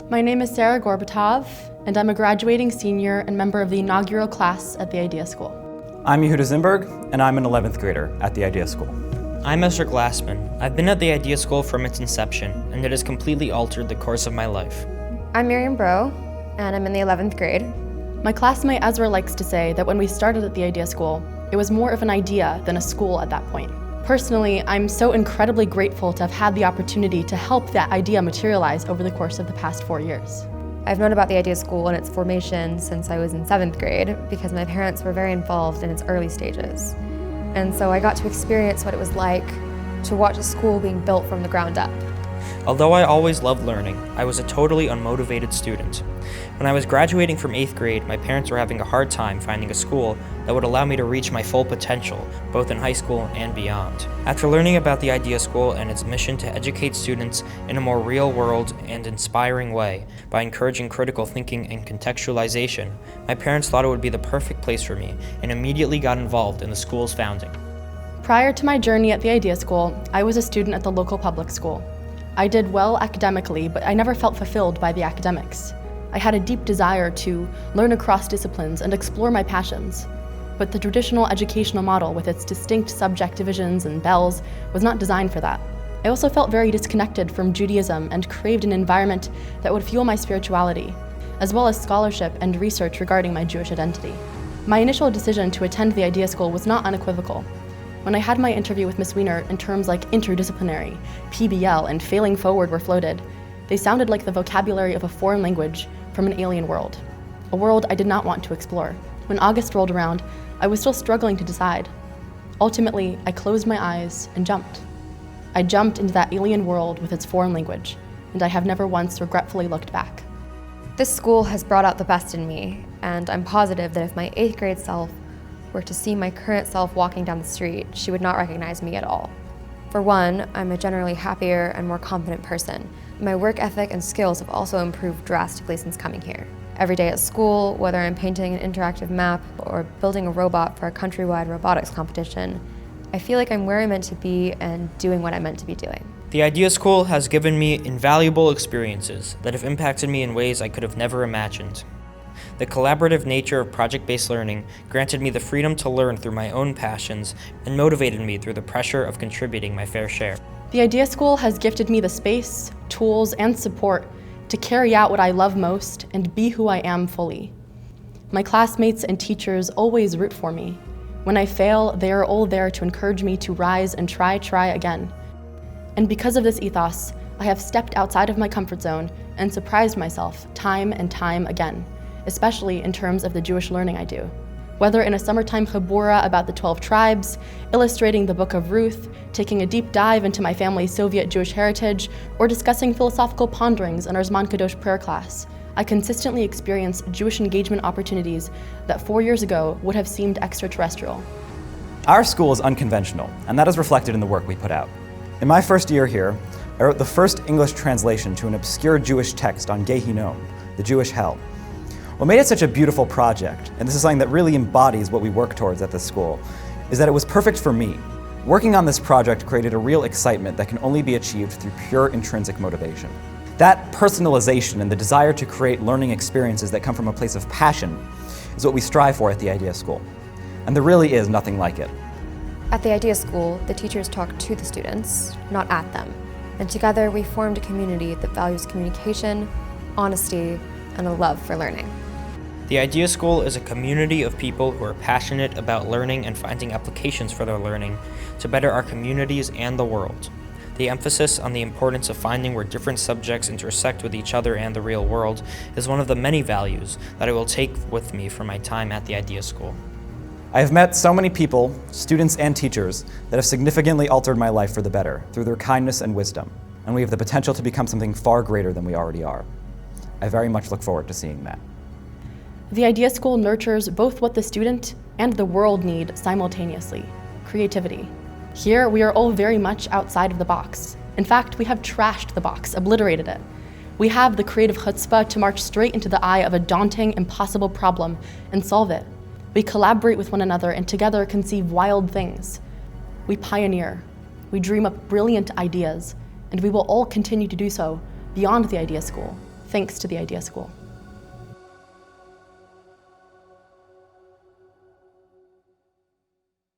My name is Sarah Gorbatov, and I'm a graduating senior and member of the inaugural class at the Idea School. I'm Yehuda Zimberg, and I'm an 11th grader at the Idea School. I'm Esther Glassman. I've been at the Idea School from its inception, and it has completely altered the course of my life. I'm Miriam Bro, and I'm in the 11th grade. My classmate Ezra likes to say that when we started at the Idea School, it was more of an idea than a school at that point. Personally, I'm so incredibly grateful to have had the opportunity to help that idea materialize over the course of the past 4 years. I've known about the Idea School and its formation since I was in 7th grade because my parents were very involved in its early stages. And so I got to experience what it was like to watch a school being built from the ground up. Although I always loved learning, I was a totally unmotivated student. When I was graduating from 8th grade, my parents were having a hard time finding a school that would allow me to reach my full potential, both in high school and beyond. After learning about the Idea School and its mission to educate students in a more real-world and inspiring way by encouraging critical thinking and contextualization, my parents thought it would be the perfect place for me and immediately got involved in the school's founding. Prior to my journey at the Idea School, I was a student at the local public school. I did well academically, but I never felt fulfilled by the academics. I had a deep desire to learn across disciplines and explore my passions. But the traditional educational model with its distinct subject divisions and bells was not designed for that. I also felt very disconnected from Judaism and craved an environment that would fuel my spirituality, as well as scholarship and research regarding my Jewish identity. My initial decision to attend the Idea School was not unequivocal. When I had my interview with Ms. Wiener and terms like interdisciplinary, PBL, and failing forward were floated, they sounded like the vocabulary of a foreign language from an alien world, a world I did not want to explore. When August rolled around, I was still struggling to decide. Ultimately, I closed my eyes and jumped. I jumped into that alien world with its foreign language, and I have never once regretfully looked back. This school has brought out the best in me, and I'm positive that if my 8th grade self were to see my current self walking down the street, she would not recognize me at all. For one, I'm a generally happier and more confident person. My work ethic and skills have also improved drastically since coming here. Every day at school, whether I'm painting an interactive map or building a robot for a countrywide robotics competition, I feel like I'm where I'm meant to be and doing what I'm meant to be doing. The Idea School has given me invaluable experiences that have impacted me in ways I could have never imagined. The collaborative nature of project-based learning granted me the freedom to learn through my own passions and motivated me through the pressure of contributing my fair share. The Idea School has gifted me the space, tools, and support to carry out what I love most and be who I am fully. My classmates and teachers always root for me. When I fail, they are all there to encourage me to rise and try again. And because of this ethos, I have stepped outside of my comfort zone and surprised myself time and time again, especially in terms of the Jewish learning I do. Whether in a summertime chabura about the 12 tribes, illustrating the Book of Ruth, taking a deep dive into my family's Soviet Jewish heritage, or discussing philosophical ponderings in our Zman Kadosh prayer class, I consistently experience Jewish engagement opportunities that 4 years ago would have seemed extraterrestrial. Our school is unconventional, and that is reflected in the work we put out. In my first year here, I wrote the first English translation to an obscure Jewish text on Gehinnom, the Jewish hell. What made it such a beautiful project, and this is something that really embodies what we work towards at this school, is that it was perfect for me. Working on this project created a real excitement that can only be achieved through pure intrinsic motivation. That personalization and the desire to create learning experiences that come from a place of passion is what we strive for at the Idea School. And there really is nothing like it. At the Idea School, the teachers talk to the students, not at them. And together we formed a community that values communication, honesty, and a love for learning. The Idea School is a community of people who are passionate about learning and finding applications for their learning to better our communities and the world. The emphasis on the importance of finding where different subjects intersect with each other and the real world is one of the many values that I will take with me from my time at the Idea School. I have met so many people, students and teachers, that have significantly altered my life for the better through their kindness and wisdom, and we have the potential to become something far greater than we already are. I very much look forward to seeing that. The Idea School nurtures both what the student and the world need simultaneously: creativity. Here, we are all very much outside of the box. In fact, we have trashed the box, obliterated it. We have the creative chutzpah to march straight into the eye of a daunting, impossible problem and solve it. We collaborate with one another and together conceive wild things. We pioneer. We dream up brilliant ideas, and we will all continue to do so beyond the Idea School, thanks to the Idea School.